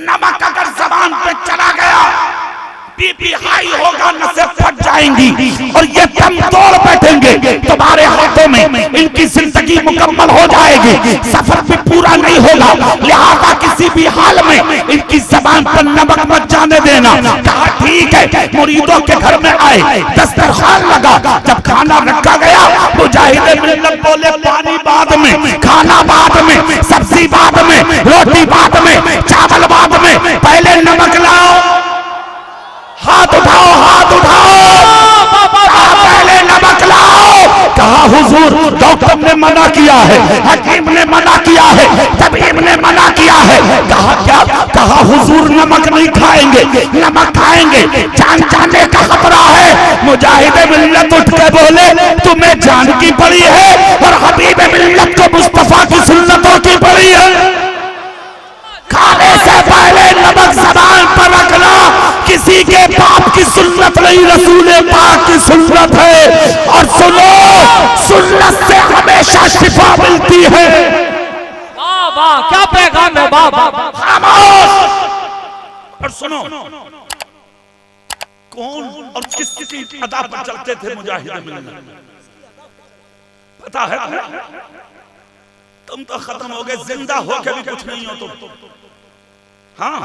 नमक अगर जबान पे चला गया बीपी हाई होगा, नसें फट जाएंगी और ये दम तोड़ बैठेंगे। तुम्हारे हाथों में इनकी जिंदगी मुकम्मल हो जाएगी, सफर भी पूरा नहीं होगा। लिहाजा किसी भी हाल में इनकी जबान पर नमक मत जाने देना। कहा ठीक है। मुरीदों के घर में आए, दस्तरखान लगा, जब खाना रखा गया मुजाहिद मिल्लत बोले पानी बाद में, खाना बाद में, सब्जी बाद में, रोटी बाद में, चावल बाद में, पहले नमक लाओ। हाथ उठाओ, हाथ उठाओ। कहा पहले नमक लाओ। कहा हुजूर डॉक्टर ने मना किया है, हकीम ने मना किया है, तबीब ने मना किया है। कहा क्या? कहा हुजूर नमक नहीं खाएंगे, नमक खाएंगे जान जाने का खतरा है। मुजाहिद मिल्लत उठ के बोले तुम्हें जान की पड़ी है और हबीब मिल्लत को मुस्तफा की सुन्नतों की पड़ी है। खाने से पहले नमक ज़बान पर रखना किसी के बाप की सुन्नत नहीं, रसूल पाक की सुन्नत है। और सुनो, सुन्नत से हमेशा शिफा मिलती है। वाह वाह, क्या पैगाम है। वाह वाह। खामोश। और सुनो, कौन और किसकी अदा पर चलते थे मुजाहिद मिल्लत? पता है? तुम तो खत्म हो गए, जिंदा हो के भी कुछ नहीं हो तुम। हाँ,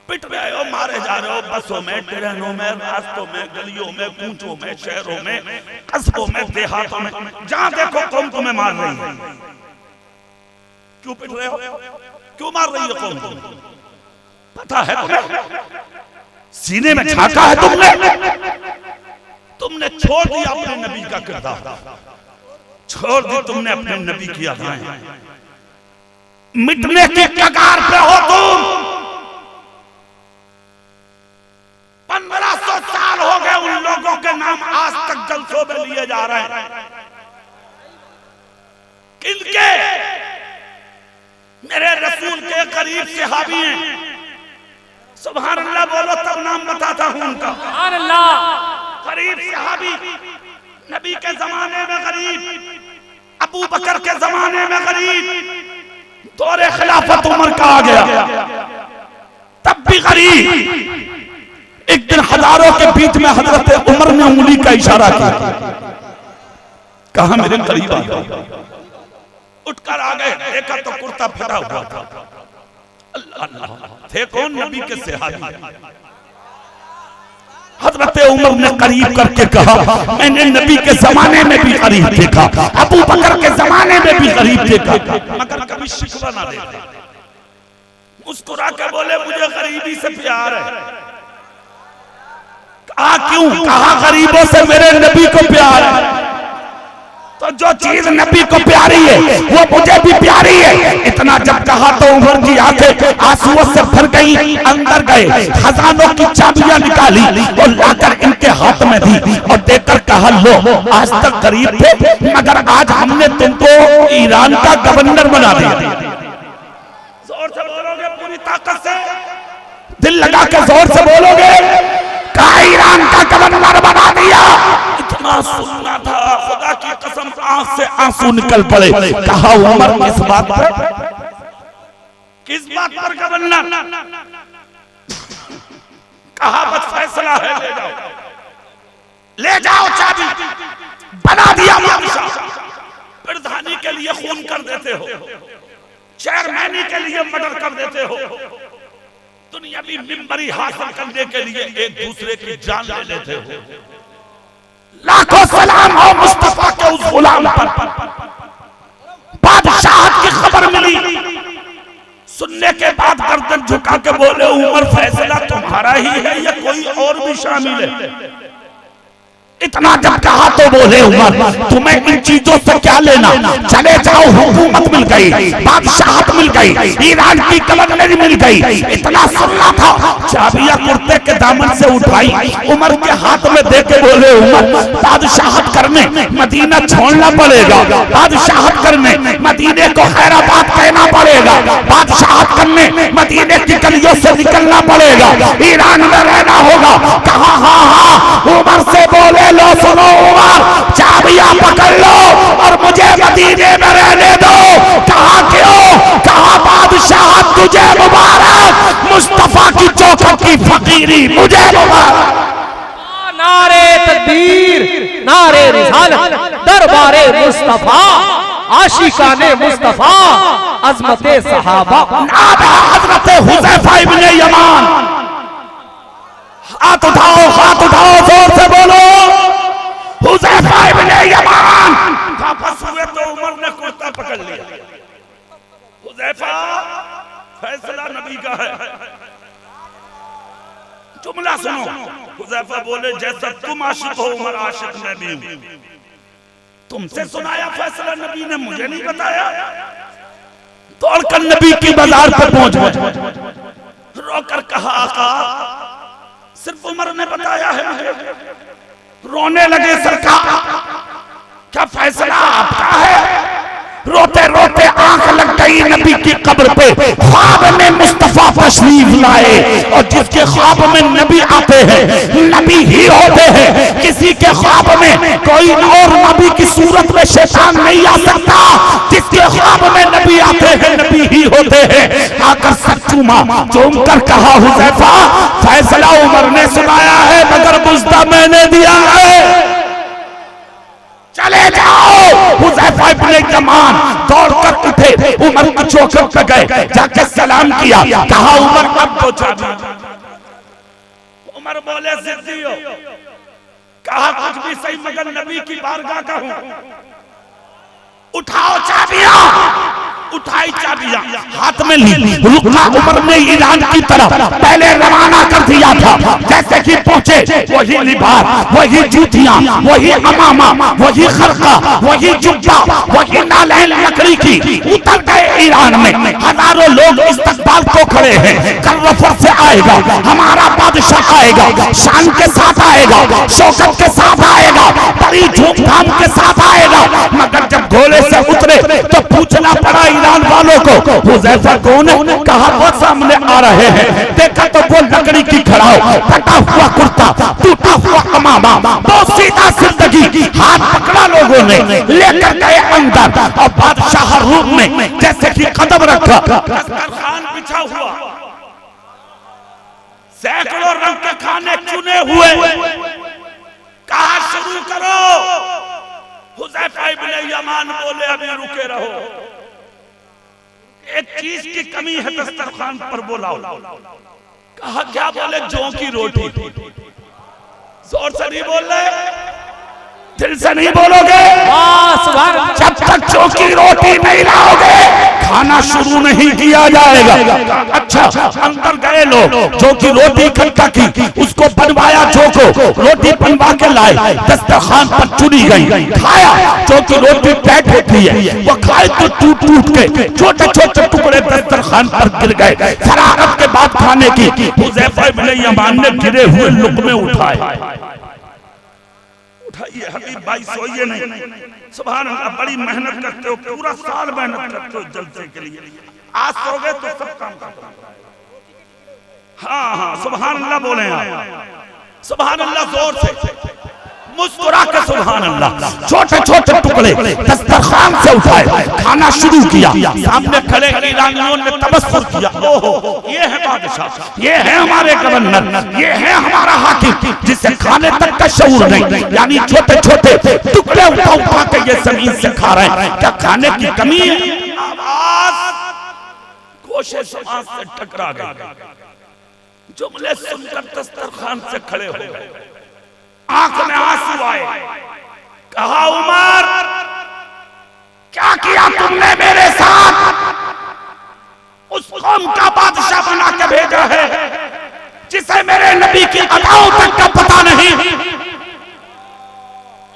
पिट रहे हो, मारे जा रहे हो बसों में, ट्रेनों में, रास्तों में, गलियों में, कूचों में, शहरों में, कस्बों में, देहातों में, जहां देखो कौम तुम्हें मार रही है। क्यों पिट रहे हो? क्यों मार रही है कौम तुम्हें? पता है तुम्हें? सीने में झांका है तुमने। तुमने छोड़ दिया अपने नबी का किरदार, छोड़ दी तुमने अपने नबी की अदाएं। मिटने के कगार पे हो तुम। 1500 साल हो गए उन लोगों के नाम आज तक जलसों में लिए जा रहे हैं। किनके? मेरे रसूल के करीब सहाबी हैं। सुभान अल्लाह बोलो तब नाम बताता हूं उनका। सुभान अल्लाह। करीब सहाबी, नबी के जमाने में गरीब, अबू बकर के जमाने में गरीब, दौरे खिलाफत उमर का आ गया तब भी गरीब। एक दिन हजारों के बीच में हजरत उमर ने उंगली का इशारा किया, कहा मेरे करीब आ गए। उठकर आ गए, देखा तो कुर्ता फटा हुआ था। अल्लाह, थे कौन? नबी के सहाबी। हजरत उमर ने करीब करके कहा मैंने नबी के जमाने में भी करीब देखा, अबू बकर के जमाने में भी करीब देखा, मगर कभी शिकवा ना देखा। मुस्कुरा के बोले मुझे गरीबी से प्यार है। कहा क्यों? कहा गरीबों से मेरे नबी को प्यार है। तो जो चीज नबी को प्यारी है वो मुझे भी प्यारी है। इतना जब कहा तो उमर की आंखें आंसुओं से भर गई, अंदर गए, खजानों की चाबियां निकाली और लाकर इनके हाथ में दी और देकर कहा लो, आज तक गरीब थे मगर आज हमने तुमको ईरान का गवर्नर बना दिया। जोर से बोलोगे, पूरी ताकत से, दिल लगा के जोर से बोलोगे। कहा ईरान का गवर्नर बना दिया। इतना सुनना था, खुदा की कसम आंख से आंसू निकल पड़े। कहा उमर किस बात पर? किस बात पर गवर्नर? कहा बस फैसला है, ले जाओ, ले जाओ चाबी। बना दिया बादशाह। प्रधानी के लिए खून कर देते हो, चेयरमैनी के लिए मर्डर कर देते हो, दुनियावी मिंबरी हासिल करने के लिए एक दूसरे की जान ले लेते हो। लाखों सलाम हो मुस्तफा के उस गुलाम पर। बादशाह की खबर मिली, सुनने के बाद गर्दन झुका के बोले उमर फैसला तुम्हारा ही है या कोई और भी शामिल है? इतना जब कहा तो बोले उमर तुम्हें इन चीजों से क्या लेना, चले जाओ, हुकूमत मिल गई, बादशाहत मिल गई, ईरान की गवर्नरी मिल गई। इतना सुनना था, चाबियां कुर्ते के दामन से उठाई, उमर के हाथ में दे के बोले उमर बादशाहत करने मदीना छोड़ना पड़ेगा, बादशाहत करने मदीने को खैराबाद कहना पड़ेगा, बादशाहत करने मदीने की गलियों से निकलना पड़ेगा, ईरान में रहना होगा। कहा हाँ हाँ। उमर से बोले लो सुनो उमर, चाबियां पकड़ लो और मुझे मदीने में रहने दो। कहा क्यों? कहा बादशाह तुझे मुबारक मुबारक, मुस्तफा की चौखट की फकीरी मुझे मुबारक। नारे तकबीर, नारे रिसालत, दरबारे मुस्तफा, आशिकाने मुस्तफा, अजमते सहाबा। नादा हजरत हुज़ैफा इब्ने यमान। हाथ उठाओ, हाथ उठाओ, जोर से बोलो हुज़ैफा इब्ने यमान। वापस हुए तो उमर ने कुर्ता पकड़ लिया। हुज़ैफा, फैसला नबी का है। जुमला सुनो। हुज़ैफा बोले जैसा तुम आशिक हो उमर आशिक मैं भी हूं। तुमसे सुनाया फैसला नबी ने, मुझे नहीं बताया। दौड़कर नबी की बाजार पर पहुंच गए, रोकर कहा आका सिर्फ उमर ने बताया है मुझे। रोने लगे सरकार, क्या फैसला आपका है? रोते रोते आंख लग गई नबी की कब्र पे। ख्वाब में मुस्तफा तशरीफ लाए, और जिसके ख्वाब में नबी आते हैं नबी ही होते हैं। किसी के ख्वाब में कोई और नबी की सूरत में शैतान नहीं आ सकता। जिसके ख्वाब में नबी आते हैं नबी ही होते हैं। आकर सर चूमा, चूम कर कहा हुज़ैफा फैसला उमर ने सुनाया है मगर बुज़्दा मैंने दिया है, चले जाओ। हुज़ैफा इब्ने यमान दौड़कर उठे, उमर की चौखट पे गए, जाके सलाम किया, कहा उमर अब तो चाबी। उमर बोले जिद्दी हो, कहा कुछ भी सही मगर नबी की बारगाह का हूं। उठाओ चाबियां। उठाई चाबियां, हाथ में ली। रुकना उमर ने ईरान की तरफ पहले रवाना कर दिया था। जैसे कि पहुंचे वही लिबास, वही जूतियां, वही अमामा, वही खरका, वही जुब्बा, वही नालैन लकड़ी की। उतर गए ईरान में। हजारों लोग इस्तकबाल को खड़े हैं। कर्रफर से आएगा हमारा बादशाह, आएगा शान के साथ, आएगा शौकत के साथ, आएगा बड़ी धूमधाम के साथ आएगा। मगर जब घोड़े से उतरे तो पूछना पड़ा ईरान वालों को हुज़ैफा कौन है? कहा वो सामने आ रहे हैं। देखा तो वो लकड़ी की खड़ाओ, फटा हुआ कुर्ता, टूटा हुआ अमामा, तो सीधा जिंदगी। हाथ पकड़ा लोगों ने, लेकर गए अंदर, और बादशाह रूम में जैसे कि कदम रखा, दस्तरखान बिछा हुआ, सैकड़ों रंग के खाने चुने हुए। कहा शुरू करो। हुज़ैफा इब्ने यमान बोले अभी रुके रहो, एक चीज की कमी है दस्तरखान पर, बुलाओ। कहा क्या? बोले जौ की रोटी। जोर से नहीं बोल रहे, दिल से नहीं बोलोगे। जब तक जौ की रोटी नहीं लाओगे खाना शुरू नहीं किया जाएगा। अच्छा, अंदर गए लोग, जौ की रोटी इकट्ठा की, उसको बनवाया, जौ को रोटी बनवा के लाए, दस्तरखान पर चुनी गई, खाया। जौ की रोटी पैक होती है, वो खाए तो टूट टूट के छोटे छोटे टुकड़े दस्तरखान पर गिर गए। शरारत के बाद खाने की हुज़ैफा इब्ने यमान ने गिरे हुए लुक़मे उठाए। उठाइए हबीब भाई, सोइए नहीं। सुभान अल्लाह, बड़ी मेहनत करते हो, पूरा साल मेहनत करते हो जलसे के लिए। आज सोगे तो सब काम खत्म। हाँ हाँ, सुभान अल्लाह बोले आप। सुभान अल्लाह जोर से मुस्कुरा के सुभान अल्लाह। छोटे छोटे टुकड़े दस्तरखान से उठाए, खाना शुरू किया। सामने खड़े ईरानियों ने तबस्सुर किया, ओहो ये है बादशाह, ये है हमारे गवर्नर, ये है हमारा हाकिम, जिसे खाने तक का शऊर नहीं। यानी छोटे छोटे टुकड़े उठा उठा के ये जमीन से खा रहे हैं। क्या खाने की कमी है? आवाज गोशे समाज से टकरा गई। जुमले सुनकर दस्तरखान से खड़े हो गए, आंख में आंसू आए। कहा उमर क्या किया तुमने मेरे साथ? उस कौम का बादशाह बना के भेजा है जिसे मेरे नबी की अदाओं तक का पता नहीं।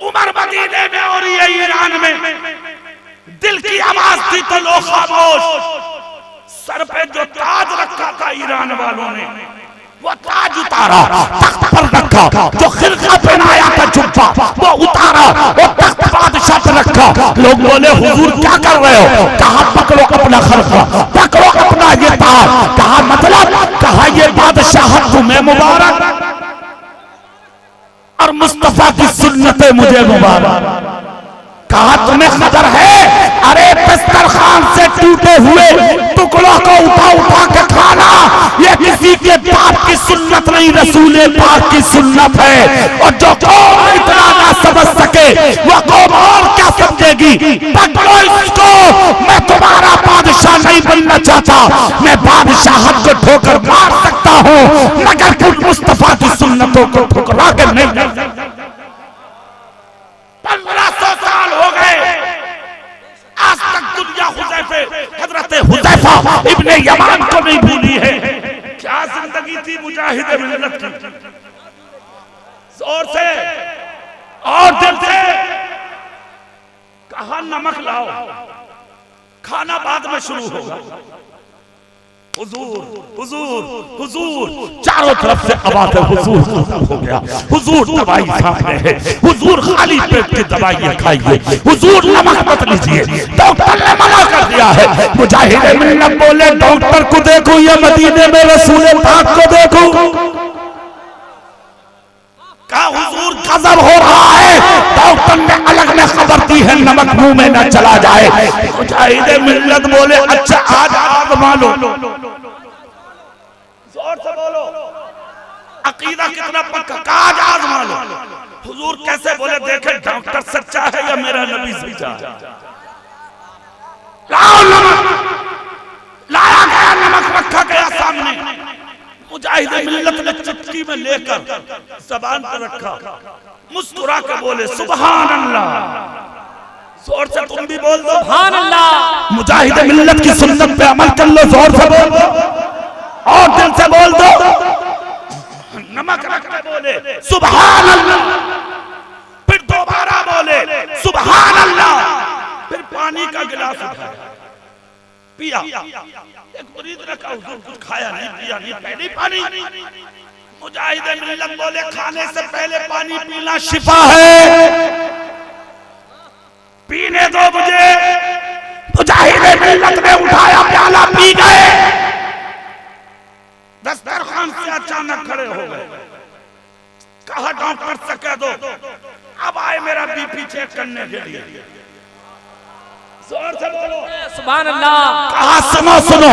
उमर मदीने में और ये ईरान में दिल की आवाज थी तो लोग खामोश। सर पे जो ताज रखा था ईरान वालों ने, वो ताज उतारा, तख्त पर रखा। जो खिलका पहनाया था जुब्बा, वो उतारा, वो तख्त बादशाह पर रखा। लोग बोले हुजूर क्या कर रहे हो? कहा पकड़ो अपना खिलका, पकड़ो अपना ये ताज। कहा मतलब? कहा ये बादशाह तुम्हें मुबारक और मुस्तफा की सुन्नतें मुझे मुबारक। कहा तुम्हें खबर है? अरे दस्तरखान से टूटे हुए टुकड़ों को उठा उठा के खाना ये किसी के बाप की सुन्नत नहीं, रसूल पाक की सुन्नत है। और जो कौम इतना ना समझ सके वह कौम और क्या समझेगी? पकड़ो इसको। मैं तुम्हारा बादशाह नहीं बनना चाहता, मैं बादशाहत को ठोकर मार सकता हूँ मगर कुछ मुस्तफा की सुन्नतों को ठुकरा के नहीं। 1500 साल हो गए, आज तक दुनिया हजरत हुज़ैफा इब्ने यमान को नहीं भूली है। क्या जिंदगी थी मुजाहिद मिल्लत की। जोर से और दिल से कहा नमक लाओ, खाना बाद में शुरू होगा। हुजूर हुजूर हुजूर, चारों तरफ से आवाज है हुजूर खत्म हो गया, हुजूर दवाई सामने है, हुजूर खाली पेट की दवाइयां खाइए, हुजूर नमक मत लीजिए। डॉक्टर ने मना कर दिया है। मुजाहिद मिल्लत बोले डॉक्टर को देखूं या मदीने में रसूल पाक को देखूं? कहा हुजूर गजब हो रहा है। डॉक्टर ने अलग में खबर दी है नमक मुंह में न चला जाए। मुजाहिद मिल्लत बोले अच्छा आज आजमा लो। जोर से बोलो, अकीदा कितना पक्का? आज आजमा लो। हुजूर कैसे बोले? देखे डॉक्टर सच्चा है या मेरा नबी सच्चा है? लाओ नमक। लाया गया नमक, रखा गया सामने। मुजाहिद मिल्लत ने चुटकी में लेकर ज़बान पर रखा, मुस्कुरा के बोले सुभान अल्लाह। जोर से तुम भी बोल दो सुभान अल्लाह। मुजाहिद मिल्लत की सुन्नत पे अमल कर लो, जोर से बोल दो और दिल से बोल दो। नमक रख के बोले सुभान अल्लाह, फिर दोबारा बोले सुभान अल्लाह, फिर पानी का गिलास उठाया पिया। एक मुरीद ने कहा हुजूर कुछ खाया नहीं, पिया नहीं, पहले पानी। मुजाहिद मिल्लत बोले खाने से पहले पानी पीना शिफा है, पीने दो मुझे। मुजाहिद मिल्लत ने उठाया प्याला, पी गए। दस्तरखान से अचानक खड़े हो गए। कहा डॉक्टर से कह दो अब आए मेरा बीपी चेक करने के लिए। जोर से बोलो सुभान अल्लाह। कहा सुनो सुनो।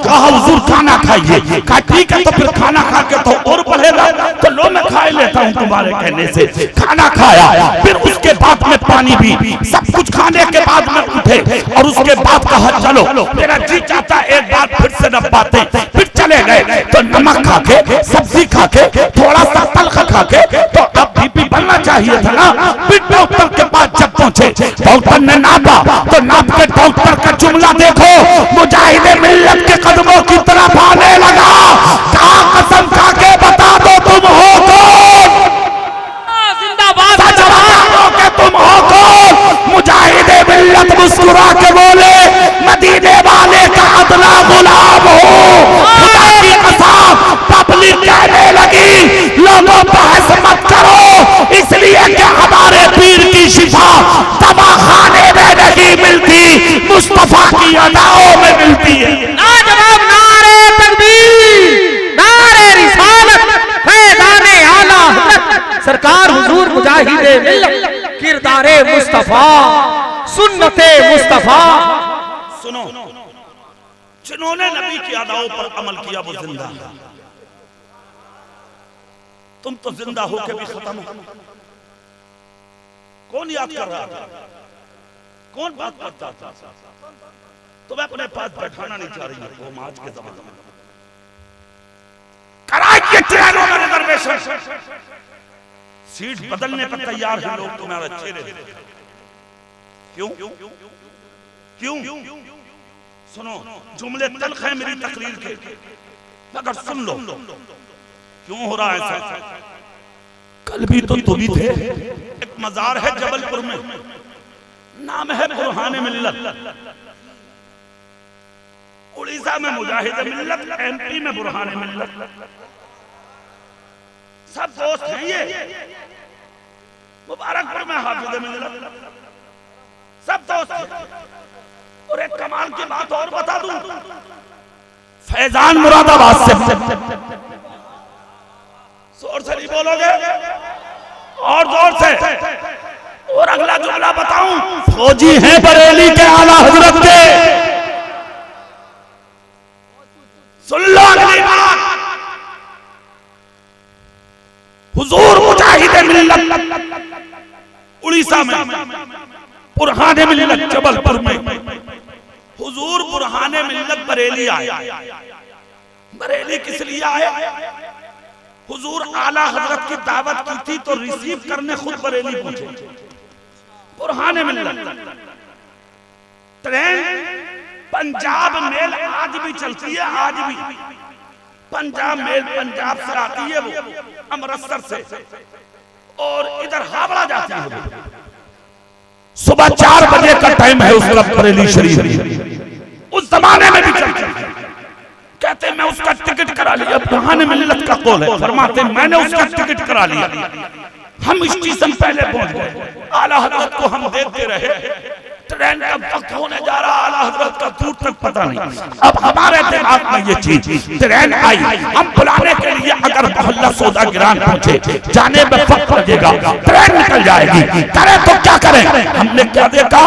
कहा हुजूर खाना खाइए। कहा ठीक है, तो फिर खाना खा के तो और बढ़ेगा, तो लो मैं खा लेता हूँ तुम्हारे कहने से। खाना खाया, फिर उसके बाद में पानी भी, सब कुछ खाने के बाद में उठे और उसके बाद कहा चलो मेरा जी चाहता एक बार फिर से न पाते। फिर चले गए तो नमक खा के, सब्जी खा के, थोड़ा सा तलख खा के, तो अब बीपी बनना चाहिए था ना। फिर डॉक्टर के पास जब पहुंचे, डॉक्टर ने नापा, तो नाप के डॉक्टर का जुमला देखो, मुजाहिद मिल्लत के कदमों की तरफ आने लगा। कहा कसम खा के बता दो तुम हो कौन? जिंदाबाद। सच बता दो कि तुम हो कौन? मुजाहिद मिल्लत मुस्कुरा के बोले मदीने वाले का अदना गुलाम हो। खुदा की कसम पब्लिक कहने लगी लोगों बहस मत करो, इसलिए कि हमारे पीर की शिफा दवाखाने में नहीं मिलती, मुस्तफा की अदाओं में मिलती है। लाजवाब नारे तकबीर, नारे रिसालत, फैज़ाने आला हज़रत सरकार हुजूर मुजाहिद मिल्लत, किरदारे मुस्तफा, सुन्नते मुस्तफा। सुनो, जिन्होंने नबी की अदाओं पर अमल किया वो जिंदा है। तुम तो जिंदा होके भी खत्म हो। कौन याद कर रहा था? कौन बात करता था? तुम्हें अपने पास बैठाना नहीं चाह रही है वो आज के जमाने में। कराइए ट्रेनों में रिजर्वेशन, सीट बदलने पर तैयार हैं लोग तुम्हारे चेहरे। क्यों क्यों? सुनो, जुमले तल्ख है मेरी तकरीर के, मगर सुन लो क्यों हो रहा है ऐसा। कल भी तो तुम ही थे। एक मजार है जबलपुर में, नाम है बुरहान मिल्लत। उड़ीसा में मुजाहिद मिल्लत, एमपी में बुरहान मिल्लत, सब दोस्त हैं ये। मुबारकपुर में हाफिज मिल्लत, सब दोस्त हैं। और एक कमाल की बात और बता दूं, फैजान मुरादाबाद से। जोर से नहीं बोलोगे? और जोर से। और अगला जुमला बताऊं, फौजी हैं बरेली के आला हजरत के। सुन लो अगली बात, हुजूर मुजाहिद मिल्लत उड़ीसा में, बुरहाने मिल्लत जबलपुर में, हुजूर बुरहाने मिल्लत बरेली आए। बरेली किस लिए आए? हुजूर आला हजरत की दावत की थी तो रिसीव करने खुद बरेली पहुंचे। बुरहाने मिल्लत ट्रेन पंजाब मेल आज भी चलती है, आज भी पंजाब मेल पंजाब से आती है, वो अमृतसर से, और इधर हावड़ा जाती है। सुबह 4 बजे का टाइम है उस वक्त बरेली शरीफ, उस जमाने में भी चलती है। कहते मैं उसका टिकट करा लिया, बुरहाने मिल्लत का कौल है, फरमाते मैंने उसका टिकट करा लिया। हम स्टेशन पहले पहुंच गए, आला हजरत को हम देखते रहे। ट्रेन का वक्त होने जा रहा, आला हजरत का दूर तक पता नहीं। अब हमारे दिमाग में ये चीज, ट्रेन आई, हम बुलाने के लिए अगर मोहल्ला सौदा गिरान पहुंचे, जाने में वक्त लगेगा, ट्रेन निकल जाएगी, करें तो क्या करें? हमने क्या देखा,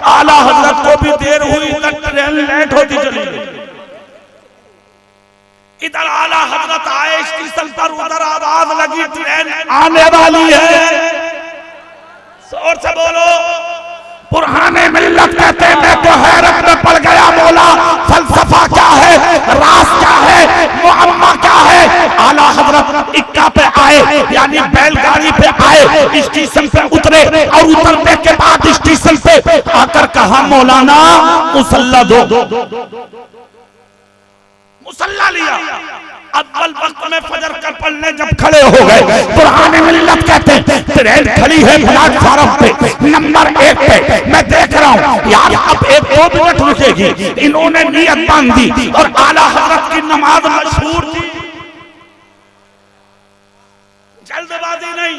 आला हजरत को भी देर हुई, ट्रेन लेट होती चली गई। इधर आला हजरत आए स्टेशन पर, उधर आवाज लगी ट्रेन आने वाली है। जोर से बोलो। बुरहाने मिल्लत कहते मैं तो हैरत में पड़ गया, मौला फलसफा क्या है, राज क्या है, मुअम्मा क्या है। आला हजरत इक्का पे आए, यानी बैलगाड़ी पे आए, स्टेशन पे उतरे, और उतरने के बाद स्टेशन पे आकर कहा मौलाना मुसल्ला दो। मुसल्ला लिया। अव्वल वक्त में फजर का पढ़ने जब खड़े हो गए, बुरहाने मिल्लत कहते ट्रेन खड़ी है प्लेटफार्म पे नंबर 1 पे, मैं देख रहा हूँ यार अब 1-2 मिनट रुकेगी। इन्होंने नियत बांध दी, और आला हजरत की नमाज मशहूर थी, जल्दबाजी नहीं।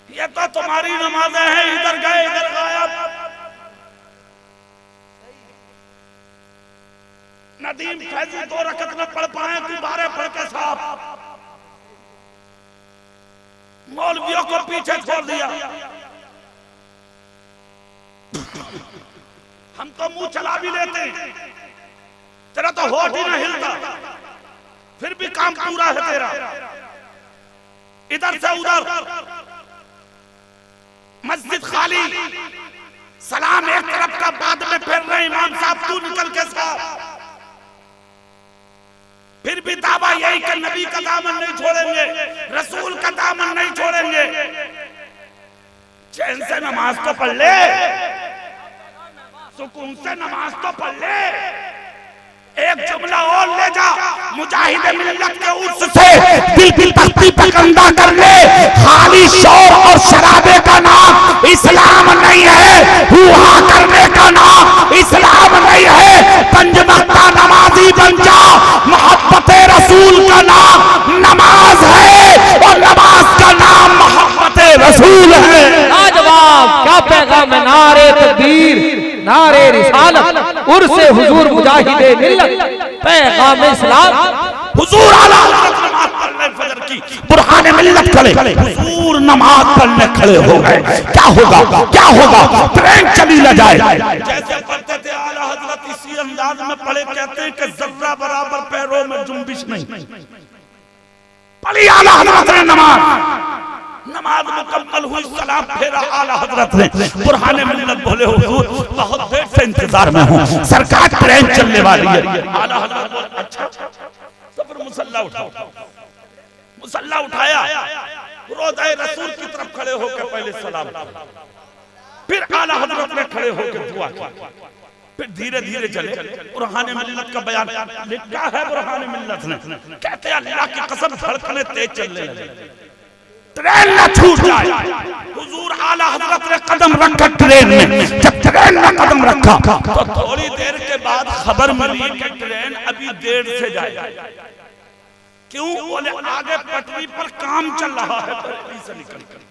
ये तो तुम्हारी नमाजें हैं, इधर गए इधर गायब। नदीम फैजी 2 रकत में पढ़ पाए, दोबारा पढ़ के साहब मौलवियों को पीछे छोड़ दिया। हम तो मुंह चला भी लेते, तेरा तो होठ ही ना हिलता, फिर भी काम पूरा है तेरा। इधर से उधर मस्जिद खाली, सलाम एक तरफ का, बाद में फिर रहे इमाम साहब तू निकल के साहब। फिर भी दावा यही कि नबी का दामन नहीं छोड़ेंगे, रसूल का दामन नहीं छोड़ेंगे। चैन से नमाज तो पढ़ ले, सुकून से नमाज तो पढ़ ले। एक जुमला और ले जा, मुजाहिद मिल्लत के उर्स से दिल की तख्ती पे कंधा कर ले। खाली शोर और शराबे का नाम इस्लाम नहीं है, हुआ करने का नाम इस्लाम नहीं है। 5 वक्ता नमाजी बन जा, मोहब्बत रसूल का नाम नमाज है, और नमाज का नाम मोहब्बत रसूल है। लाजवाब, क्या पैगाम है। नारे तकबीर, नारे रिसालत, उर्से हुजूर मुजाहिदे मिल्लत, पैगाम इस्लाम। हुजूर आला हजरत नमाज पढ़ने फजर की, बुरहाने मिल्लत खड़े, हुजूर नमाज पढ़ने खड़े हो गए। क्या होगा, क्या होगा, ट्रेन चली न जाए। जैसे पढ़ते थे आला हजरत इसी अंदाज में पढ़े, कहते हैं कि जर्रा बराबर पैरों में जुम्बिश नहीं। पढ़ी आला हजरत ने नमाज, नमाज मुकम्मल हुई, सलाम फेरा आला हजरत ने। बुरहाने मिल्लत बोले हुजूर बहुत देर से इंतजार में हूँ, सरकार ट्रेन चलने वाली है। आला हजरत बोले अच्छा, तो फिर मुसल्ला उठाओ। मुसल्ला उठाया, रोज़े रसूल की तरफ खड़े होकर पहले सलाम, फिर आला हजरत ने खड़े होकर दुआ की, फिर धीरे धीरे चले। बुरहाने मिल्लत का बयान लिखा है बुरहाने मिल्लत ने, कहते अल्लाह की कसम धड़कने तेज चलने लगी, ट्रेन न छूट जाए। हुजूर आला हजरत ने कदम रखा ट्रेन में, जब ट्रेन में कदम रखा तो थोड़ी देर के बाद खबर मिली कि ट्रेन अभी देर से जाएगी। क्यों? बोले आगे पटरी पर काम चल रहा है, पटरी से निकलकर।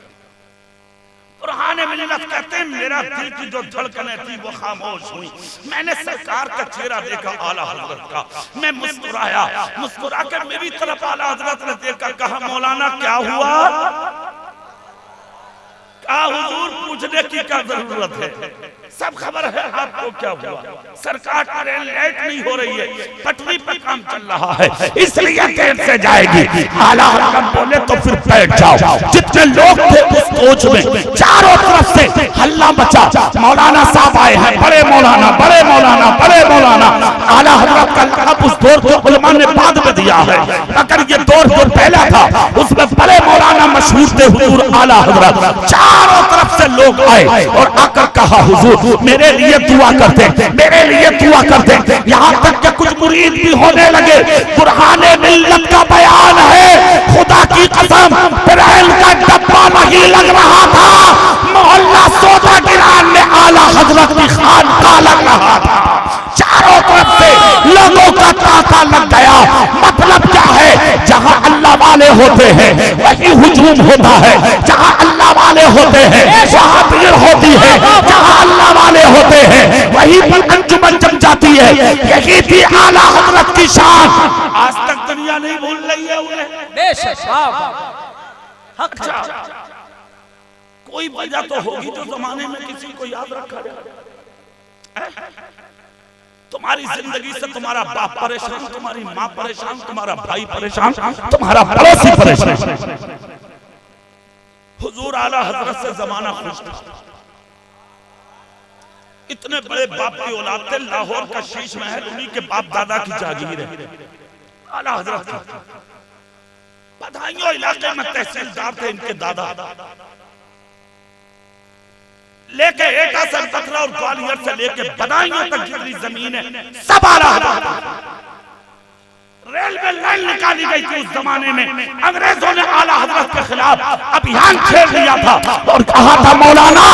बुरहाने मिल्लत कहते हैं मेरा दिल की जो धड़कनें थी वो खामोश हुई। मैंने सरकार का चेहरा देखा आला हजरत का, मैं मुस्कुराया, मुस्कुरा कर मेरी तरफ आला हजरत ने देखा, कहा मौलाना क्या हुआ? कहा हुजूर पूछने की क्या जरूरत है, सब खबर है आपको क्या हुआ। सरकार ट्रेन लेट नहीं हो रही है, पटरी पर काम चल रहा है, इसलिए देर से जाएगी। आला हजरत बोले तो फिर बैठ जाओ। जितने लोग थे उस कोच में चारों तरफ से हल्ला मचा। मौलाना साहब आए हैं, बड़े मौलाना, बड़े मौलाना, बड़े मौलाना। आला हजरत का लक़ब उस दौर के उलमा ने बाद में दिया है, अगर ये दौर जो पहला था उसमें बड़े मौलाना मशहूर थे हुजूर आला हजरत। चारों तरफ से लोग आए और आकर कहा हुजूर मेरे लिए दुआ करते, मेरे लिए दुआ करते। यहाँ तक कि कुछ मुरीद भी होने लगे। बुरहाने मिल्लत का बयान है, खुदा की कसम ट्रेन का डब्बा नहीं लग रहा था, मोहल्ला सोदा गिरान में आला हजरत की खानकाह लग रहा था। चारों तरफ से लोगों का तांता लग गया। मतलब क्या है, जहां अल्लाह वाले होते हैं वही हुजूम होता है, जहां अल्लाह वाले होते हैं वहां भीड़ होती है, जहां अल्लाह वाले होते हैं वहीं पर अंजुमन जम जाती है। यही थी आला हजरत की शान। आज तक दुनिया नहीं भूल रही है उन्हें। अच्छा, कोई वजह तो होगी जो जमाने में किसी को याद रखा जाए। तुम्हारी जिंदगी से तुम्हारा बाप परेशान, तुम्हारी माँ परेशान, तुम्हारा भाई परेशान, तुम्हारा पड़ोसी परेशान। हुजूर आला हजरत से जमाना खुश था। इतने बड़े बाप की औलाद थे, लाहौर का शीश महल उन्हीं के बाप दादा की जागीर है। आला हजरत बधाइयों इलाके में तहसीलदार थे इनके दादा, लेके एटा से बथरा और ग्वालियर से लेके बदायूं तक जितनी जमीन है सब आला हजरत। रेलवे लाइन निकाली गई थी उस जमाने में। अंग्रेजों ने आला हजरत के खिलाफ अभियान छेड़ लिया था और कहा था मौलाना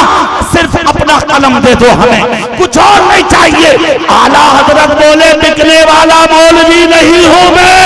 सिर्फ अपना कलम दे दो, हमें कुछ और नहीं चाहिए। आला हजरत बोले बिकने वाला मौलवी नहीं हूं मैं,